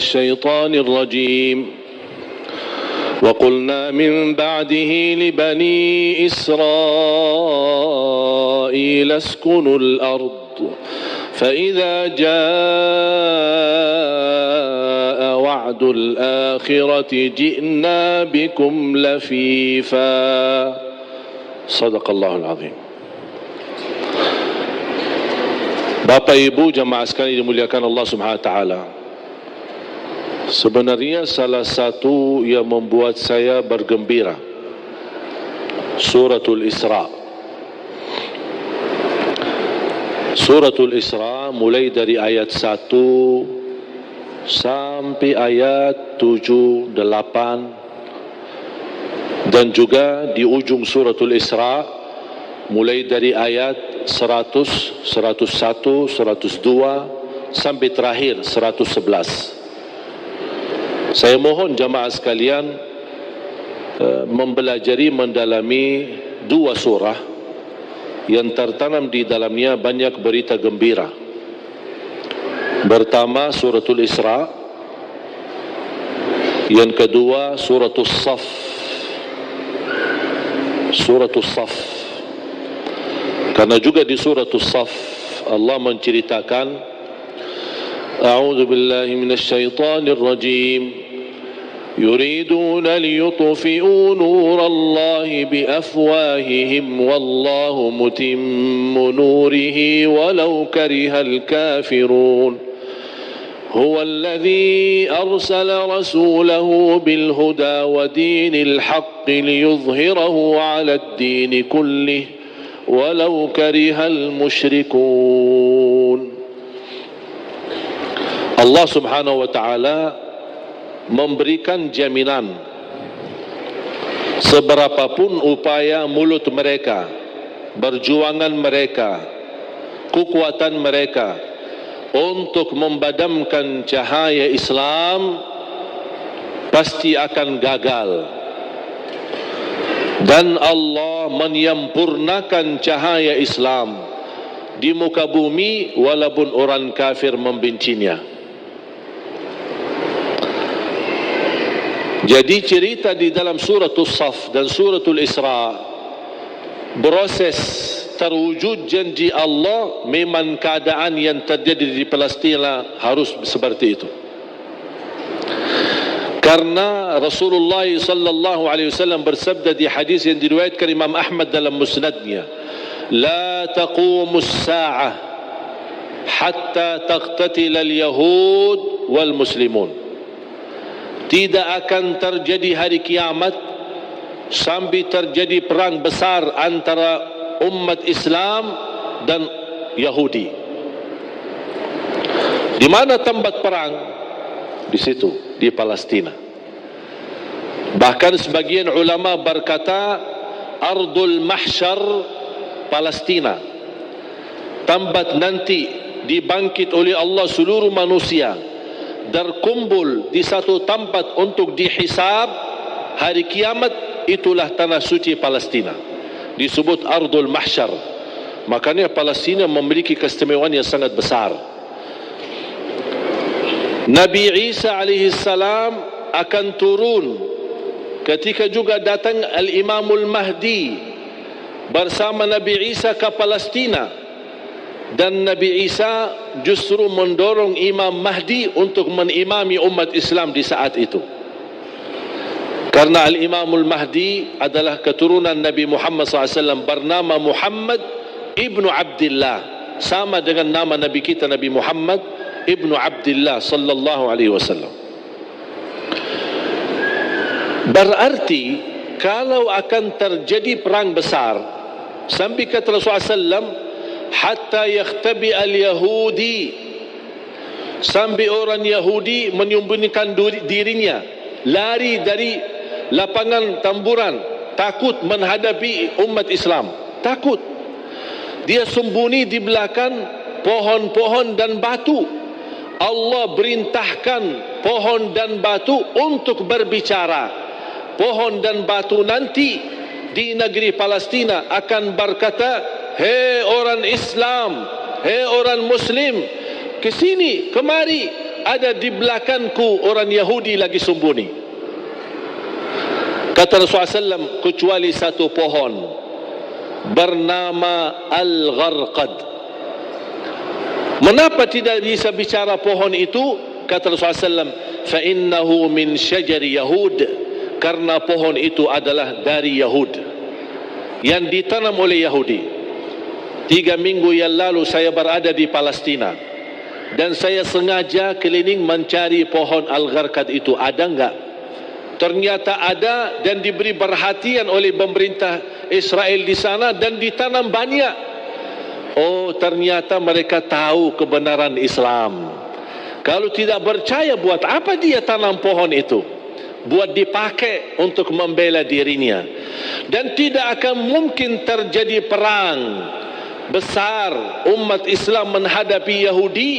الشيطان الرجيم وقلنا من بعده لبني إسرائيل اسكنوا الأرض فإذا جاء وعد الآخرة جئنا بكم لفيفا صدق الله العظيم. Bapak Ibu jamaah sekalian dimuliakan Allah Subhanahu wa taala. Sebenarnya salah satu yang membuat saya bergembira Suratul Isra. Suratul Isra mulai dari ayat 1 sampai ayat 7, 8 dan juga di ujung Suratul Isra mulai dari ayat 100, 101, 102 sampai terakhir 111. Saya mohon jamaah sekalian mempelajari mendalami dua surah yang tertanam di dalamnya banyak berita gembira. Pertama Suratul Isra, yang kedua Suratul Saf. Suratul Saf, karena juga di Suratul Saf Allah menceritakan A'udzu billahi minasy syaithanir rajim يريدون ليطفئوا نور الله بأفواههم والله متم نوره ولو كره الكافرون هو الذي أرسل رسوله بالهدى ودين الحق ليظهره على الدين كله ولو كره المشركون. Allah Subhanahu wa taala memberikan jaminan seberapapun upaya mulut mereka, perjuangan mereka, kekuatan mereka untuk memadamkan cahaya Islam pasti akan gagal, dan Allah menyempurnakan cahaya Islam di muka bumi walaupun orang kafir membencinya. Jadi cerita di dalam Suratul Saf dan Suratul Isra, proses terwujud janji Allah memang keadaan yang terjadi di Palestina harus seperti itu. Karena Rasulullah sallallahu alaihi wasallam bersabda di hadis yang diriwayatkan Imam Ahmad dalam musnadnya, "La taqumus sa'ah hatta taqtatila al-yahud wal muslimun." Tidak akan terjadi hari kiamat sampai terjadi perang besar antara umat Islam dan Yahudi. Di mana tempat perang? Di situ, di Palestina. Bahkan sebagian ulama berkata Ardul Mahsyar Palestina, tempat nanti dibangkit oleh Allah seluruh manusia berkumpul di satu tempat untuk dihisab hari kiamat. Itulah tanah suci Palestina, disebut Ardul Mahsyar. Makanya Palestina memiliki keistimewaan yang sangat besar. Nabi Isa alaihi salam akan turun ketika juga datang Al-Imamul Mahdi bersama Nabi Isa ke Palestina. Dan Nabi Isa justru mendorong Imam Mahdi untuk menimami umat Islam di saat itu. Karena Al-Imamul Mahdi adalah keturunan Nabi Muhammad SAW, bernama Muhammad ibnu Abdillah, sama dengan nama Nabi kita Nabi Muhammad ibnu Abdillah sallallahu alaihi wasallam. Berarti kalau akan terjadi perang besar, sampai kata Rasulullah SAW, hatta yakhtabi al-Yahudi, sampai orang Yahudi menyembunyikan dirinya, lari dari lapangan tamburan, takut menghadapi umat Islam, takut. Dia sembunyi di belakang pohon-pohon dan batu. Allah perintahkan pohon dan batu untuk berbicara. Pohon dan batu nanti di negeri Palestina akan berkata, hei orang Islam, hei orang Muslim, ke sini, kemari ada di belakangku orang Yahudi lagi sembunyi. Kata Rasulullah SAW, kecuali satu pohon bernama Al-Gharqad. Mengapa tidak bisa bicara pohon itu? Kata Rasulullah SAW, فَإِنَّهُ مِنْ شَجَرِ Yahud. Karena pohon itu adalah dari Yahud, yang ditanam oleh Yahudi. 3 minggu yang lalu saya berada di Palestina, dan saya sengaja keliling mencari pohon Al-Gharqad itu. Ada enggak? Ternyata ada, dan diberi perhatian oleh pemerintah Israel di sana, dan ditanam banyak. Oh, ternyata mereka tahu kebenaran Islam. Kalau tidak percaya, buat apa dia tanam pohon itu? Buat dipakai untuk membela dirinya. Dan tidak akan mungkin terjadi perang besar umat Islam menghadapi Yahudi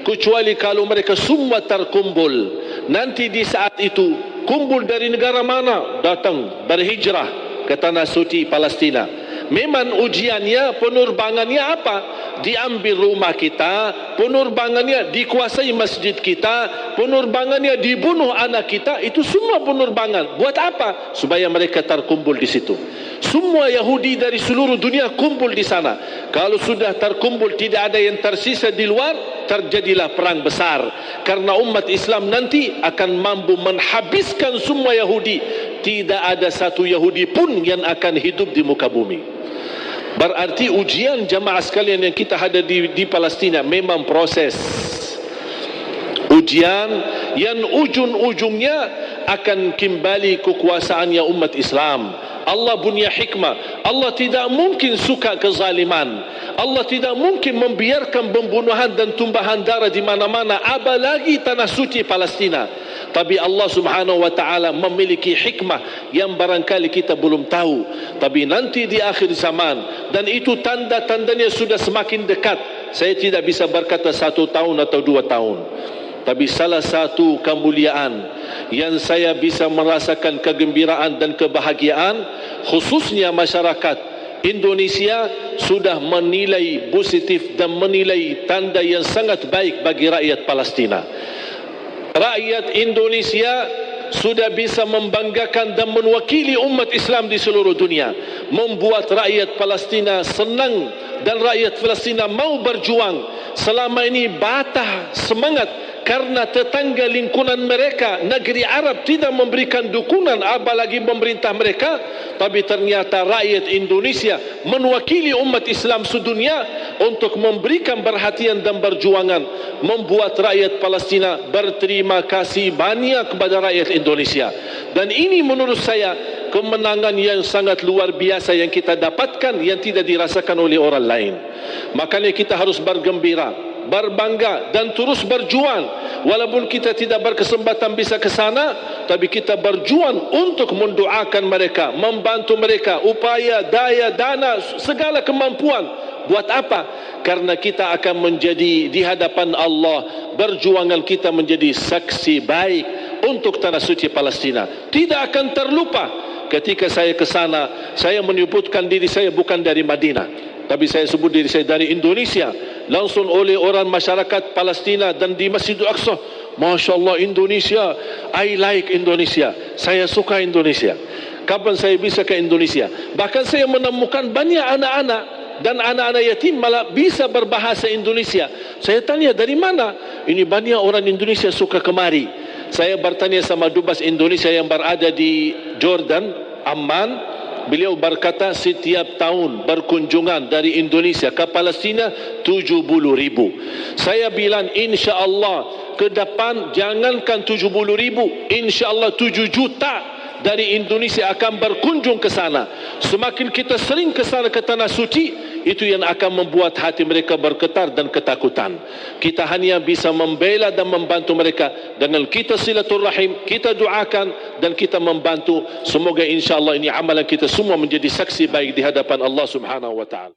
kecuali kalau mereka semua terkumpul. Nanti di saat itu, kumpul dari negara mana? Datang berhijrah ke tanah suci Palestina. Memang ujiannya, penerbangannya apa? Diambil rumah kita, penerbangannya dikuasai masjid kita, penerbangannya dibunuh anak kita. Itu semua penerbangan. Buat apa? Supaya mereka terkumpul di situ. Semua Yahudi dari seluruh dunia kumpul di sana. Kalau sudah terkumpul, tidak ada yang tersisa di luar, terjadilah perang besar. Karena umat Islam nanti akan mampu menghabiskan semua Yahudi. Tidak ada satu Yahudi pun yang akan hidup di muka bumi. Berarti ujian jamaah sekalian yang kita ada di Palestina memang proses. Ujian yang ujung-ujungnya akan kembali kekuasaannya umat Islam. Allah punya hikmah. Allah tidak mungkin suka kezaliman. Allah tidak mungkin membiarkan pembunuhan dan tumpahan darah di mana-mana, apalagi tanah suci Palestina. Tapi Allah Subhanahu wa taala memiliki hikmah yang barangkali kita belum tahu. Tapi nanti di akhir zaman, dan itu tanda-tandanya sudah semakin dekat. Saya tidak bisa berkata 1 tahun atau 2 tahun. Tapi salah satu kemuliaan yang saya bisa merasakan kegembiraan dan kebahagiaan, khususnya masyarakat Indonesia sudah menilai positif dan menilai tanda yang sangat baik bagi rakyat Palestina. Rakyat Indonesia sudah bisa membanggakan dan mewakili umat Islam di seluruh dunia, membuat rakyat Palestina senang dan rakyat Palestina mau berjuang. Selama ini batah semangat karena tetangga lingkungan mereka, negeri Arab, tidak memberikan dukungan, apalagi pemerintah mereka. Tapi ternyata rakyat Indonesia mewakili umat Islam sedunia untuk memberikan perhatian dan perjuangan, membuat rakyat Palestina berterima kasih banyak kepada rakyat Indonesia. Dan ini menurut saya kemenangan yang sangat luar biasa yang kita dapatkan, yang tidak dirasakan oleh orang lain. Makanya kita harus bergembira, berbangga, dan terus berjuang. Walaupun kita tidak berkesempatan bisa ke sana, tapi kita berjuang untuk mendoakan mereka, membantu mereka, upaya, daya, dana, segala kemampuan. Buat apa? Karena kita akan menjadi di hadapan Allah, perjuangan kita menjadi saksi baik untuk tanah suci Palestina. Tidak akan terlupa. Ketika saya ke sana, saya menyebutkan diri saya bukan dari Madinah, tapi saya sebut diri saya dari Indonesia. Langsung oleh orang masyarakat Palestina dan di Masjidil Aqsa, Masya Allah Indonesia, I like Indonesia, saya suka Indonesia. Kapan saya bisa ke Indonesia? Bahkan saya menemukan banyak anak-anak dan anak-anak yatim malah bisa berbahasa Indonesia. Saya tanya, dari mana? Ini banyak orang Indonesia suka kemari. Saya bertanya sama dubes Indonesia yang berada di Jordan, Amman. Beliau berkata setiap tahun berkunjungan dari Indonesia ke Palestina 70,000. Saya bilang insya Allah ke depan jangankan 70,000, insya Allah 7 juta dari Indonesia akan berkunjung ke sana. Semakin kita sering ke sana, ke tanah suci, itu yang akan membuat hati mereka bergetar dan ketakutan. Kita hanya bisa membela dan membantu mereka dengan kita silaturahim, kita doakan dan kita membantu. Semoga insya Allah ini amalan kita semua menjadi saksi baik di hadapan Allah Subhanahu wa taala.